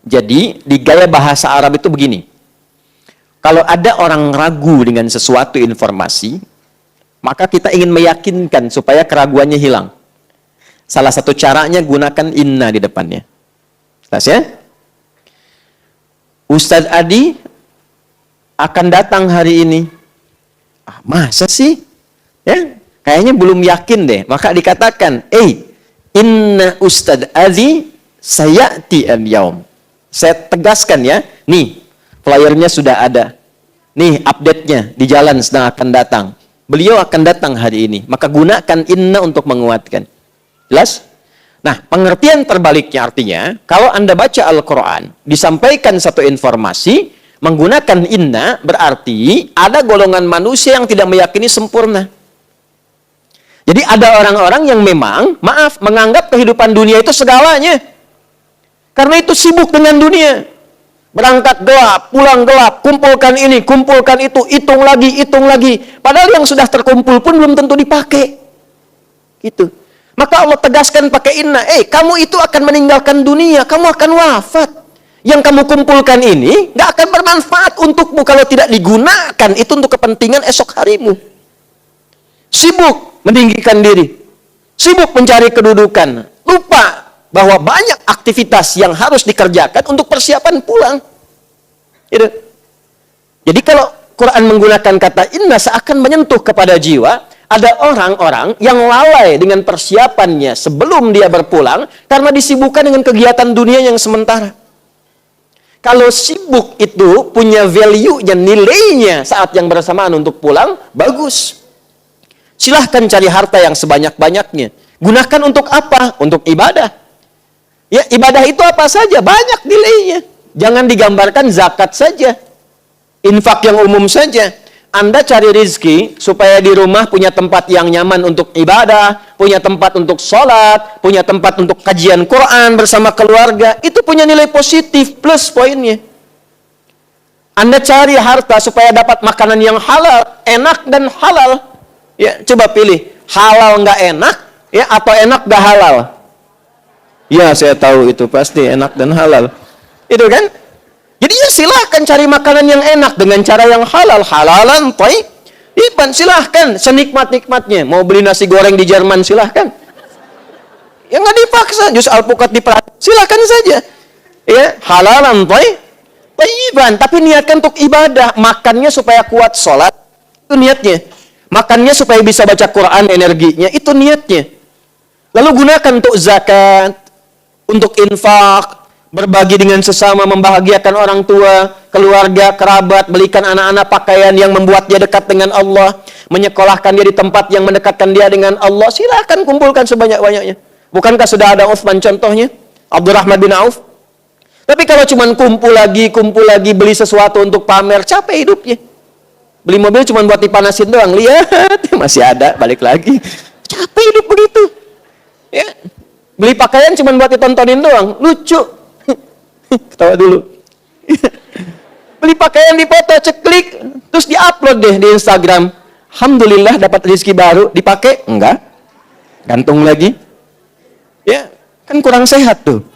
Jadi di gaya bahasa Arab itu begini. Kalau ada orang ragu dengan sesuatu informasi, maka kita ingin meyakinkan supaya keraguannya hilang. Salah satu caranya gunakan inna di depannya. Jelas ya? Ustadz Adi akan datang hari ini. Ah, masa sih? Ya, kayaknya belum yakin deh. Maka dikatakan, inna Ustadz Adi sayati al-yaum. Saya tegaskan ya, nih flyernya sudah ada. Nih update-nya di jalan sedang akan datang. Beliau akan datang hari ini. Maka gunakan inna untuk menguatkan. Jelas? Nah, pengertian terbaliknya artinya, kalau Anda baca Al-Quran, disampaikan satu informasi, menggunakan inna, berarti ada golongan manusia yang tidak meyakini sempurna. Jadi ada orang-orang yang memang, menganggap kehidupan dunia itu segalanya. Karena itu sibuk dengan dunia. Berangkat gelap, pulang gelap, kumpulkan ini, kumpulkan itu, hitung lagi. Padahal yang sudah terkumpul pun belum tentu dipakai. Gitu. Maka Allah tegaskan pakai inna, kamu itu akan meninggalkan dunia, kamu akan wafat. Yang kamu kumpulkan ini nggak akan bermanfaat untukmu kalau tidak digunakan itu untuk kepentingan esok harimu. Sibuk meninggikan diri, sibuk mencari kedudukan, lupa bahwa banyak aktivitas yang harus dikerjakan untuk persiapan pulang. Gitu. Jadi kalau Quran menggunakan kata inna seakan menyentuh kepada jiwa. Ada orang-orang yang lalai dengan persiapannya sebelum dia berpulang karena disibukkan dengan kegiatan dunia yang sementara. Kalau sibuk itu punya value-nya, nilainya saat yang bersamaan untuk pulang, bagus. Silahkan cari harta yang sebanyak-banyaknya. Gunakan untuk apa? Untuk ibadah. Ya, ibadah itu apa saja? Banyak nilainya. Jangan digambarkan zakat saja. Infak yang umum saja. Anda cari rezeki supaya di rumah punya tempat yang nyaman untuk ibadah, punya tempat untuk sholat, punya tempat untuk kajian Quran bersama keluarga. Itu punya nilai positif, plus poinnya. Anda cari harta supaya dapat makanan yang halal, enak dan halal. Ya, coba pilih, halal nggak enak, ya atau enak nggak halal? Ya, saya tahu itu pasti enak dan halal. Itu kan? Jadi ya silahkan cari makanan yang enak dengan cara yang halal. Halalan, thayyiban, silahkan. Senikmat-nikmatnya. Mau beli nasi goreng di Jerman, silahkan. Ya nggak dipaksa. Jus alpukat diperhatikan, silahkan saja. Ya, halalan, thayyiban. Tapi niatkan untuk ibadah. Makannya supaya kuat sholat. Itu niatnya. Makannya supaya bisa baca Quran energinya. Itu niatnya. Lalu gunakan untuk zakat, untuk infak, berbagi dengan sesama, membahagiakan orang tua, keluarga, kerabat, belikan anak-anak pakaian yang membuat dia dekat dengan Allah, menyekolahkan dia di tempat yang mendekatkan dia dengan Allah. Silakan kumpulkan sebanyak-banyaknya. Bukankah sudah ada Utsman contohnya? Abdurrahman bin Auf. Tapi kalau cuma kumpul lagi, beli sesuatu untuk pamer, capek hidupnya. Beli mobil cuma buat dipanasin doang, lihat, masih ada, balik lagi. Capek hidup begitu. Ya. Beli pakaian cuma buat ditontonin doang, lucu. Ketawa dulu. Beli pakaian dipoto, ceklik, terus diupload deh di Instagram. Alhamdulillah dapat rezeki baru, dipakai? Enggak. Gantung lagi. Ya, kan kurang sehat tuh.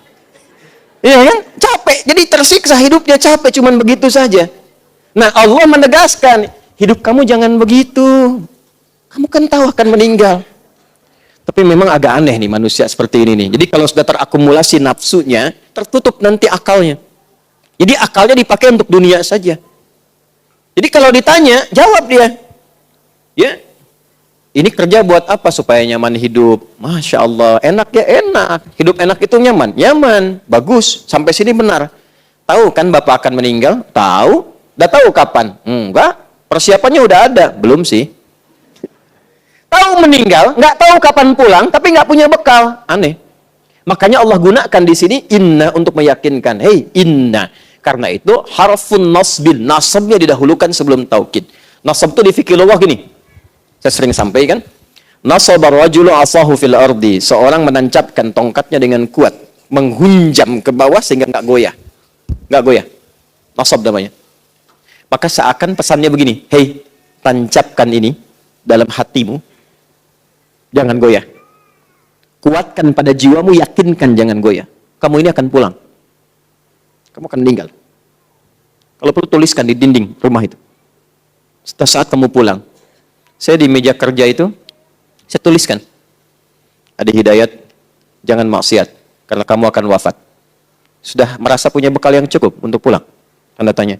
Iya kan? Capek, jadi tersiksa hidupnya, capek cuman begitu saja. Nah, Allah menegaskan, hidup kamu jangan begitu. Kamu kan tahu akan meninggal. Tapi memang agak aneh nih manusia seperti ini nih. Jadi kalau sudah terakumulasi nafsunya, tertutup nanti akalnya. Jadi akalnya dipakai untuk dunia saja. Jadi kalau ditanya, jawab dia. Ya, ini kerja buat apa supaya nyaman hidup? Masya Allah, enak ya enak. Hidup enak itu nyaman? Nyaman, bagus. Sampai sini benar. Tahu kan Bapak akan meninggal? Tahu. Udah tahu kapan? Enggak. Persiapannya udah ada? Belum sih. Tahu meninggal, nggak tahu kapan pulang, tapi nggak punya bekal. Aneh. Makanya Allah gunakan di sini inna untuk meyakinkan. Hei, inna. Karena itu harfun nasbin. Nasabnya didahulukan sebelum taukid. Nasab itu di fikih lughah gini. Saya sering sampaikan. Nasabar rajulu asahu fil ardi. Seorang menancapkan tongkatnya dengan kuat. Menghunjam ke bawah sehingga nggak goyah. Nggak goyah. Nasab namanya. Maka seakan pesannya begini. Hei, tancapkan ini dalam hatimu. Jangan goyah. Kuatkan pada jiwamu, yakinkan jangan goyah. Kamu ini akan pulang. Kamu akan meninggal. Kalau perlu tuliskan di dinding rumah itu. Setelah saat kamu pulang, saya di meja kerja itu, saya tuliskan. Ada hidayat, jangan maksiat, karena kamu akan wafat. Sudah merasa punya bekal yang cukup untuk pulang? Tanda tanya.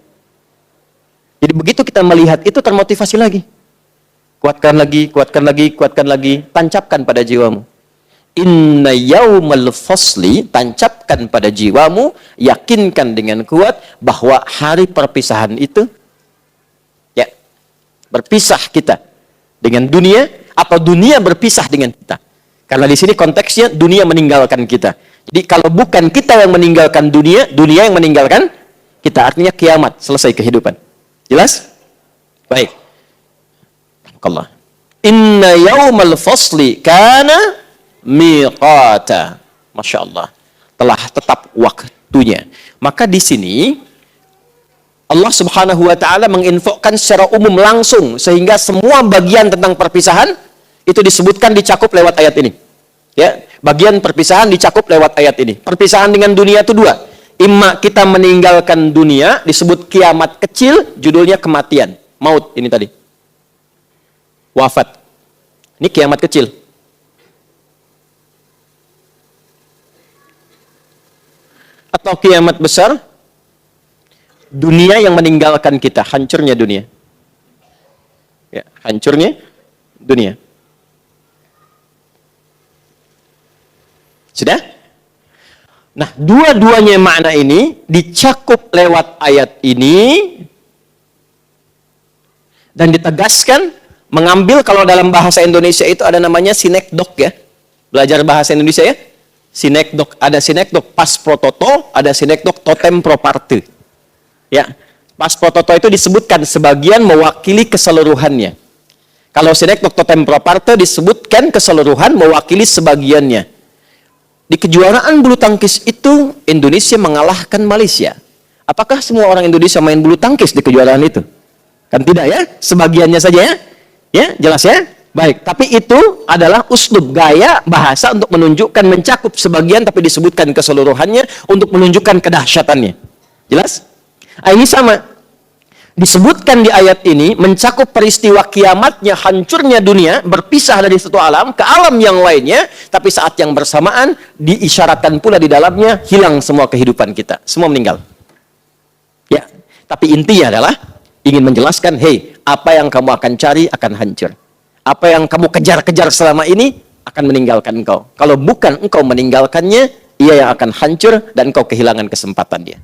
Jadi begitu kita melihat itu termotivasi lagi. Kuatkan lagi, kuatkan lagi, kuatkan lagi. Tancapkan pada jiwamu. Inna yaumal fasli, tancapkan pada jiwamu, yakinkan dengan kuat bahwa hari perpisahan itu, ya, berpisah kita dengan dunia, atau dunia berpisah dengan kita. Karena di sini konteksnya dunia meninggalkan kita. Jadi kalau bukan kita yang meninggalkan dunia, dunia yang meninggalkan kita. Artinya kiamat, selesai kehidupan. Jelas? Baik. Allah. Inna yaumal fasli kana miqata. Masya Allah. Telah tetap waktunya. Maka di sini Allah Subhanahu wa taala menginfokan secara umum langsung sehingga semua bagian tentang perpisahan itu disebutkan dicakup lewat ayat ini. Ya, bagian perpisahan dicakup lewat ayat ini. Perpisahan dengan dunia itu dua. Imma kita meninggalkan dunia, disebut kiamat kecil, judulnya kematian. Maut ini tadi. Wafat. Ini kiamat kecil. Atau kiamat besar, dunia yang meninggalkan kita, hancurnya dunia. Ya, hancurnya dunia. Sudah? Nah, dua-duanya makna ini dicakup lewat ayat ini dan ditegaskan, mengambil kalau dalam bahasa Indonesia itu ada namanya sinekdok ya. Belajar bahasa Indonesia ya. Sinekdok, ada sinekdok pas prototo, ada sinekdok totem proparte. Ya. Pas prototo itu disebutkan sebagian mewakili keseluruhannya. Kalau sinekdok totem proparte disebutkan keseluruhan mewakili sebagiannya. Di kejuaraan bulu tangkis itu Indonesia mengalahkan Malaysia. Apakah semua orang Indonesia main bulu tangkis di kejuaraan itu? Kan tidak ya, sebagiannya saja ya. Ya, jelas ya? Baik, tapi itu adalah uslub, gaya bahasa untuk menunjukkan mencakup sebagian tapi disebutkan keseluruhannya untuk menunjukkan kedahsyatannya. Jelas? Nah, ini sama. Disebutkan di ayat ini mencakup peristiwa kiamatnya, hancurnya dunia, berpisah dari satu alam ke alam yang lainnya, tapi saat yang bersamaan diisyaratkan pula di dalamnya hilang semua kehidupan kita, semua meninggal. Ya, tapi intinya adalah ingin menjelaskan, hey, apa yang kamu akan cari akan hancur. Apa yang kamu kejar-kejar selama ini akan meninggalkan engkau. Kalau bukan engkau meninggalkannya, ia yang akan hancur dan engkau kehilangan kesempatan dia.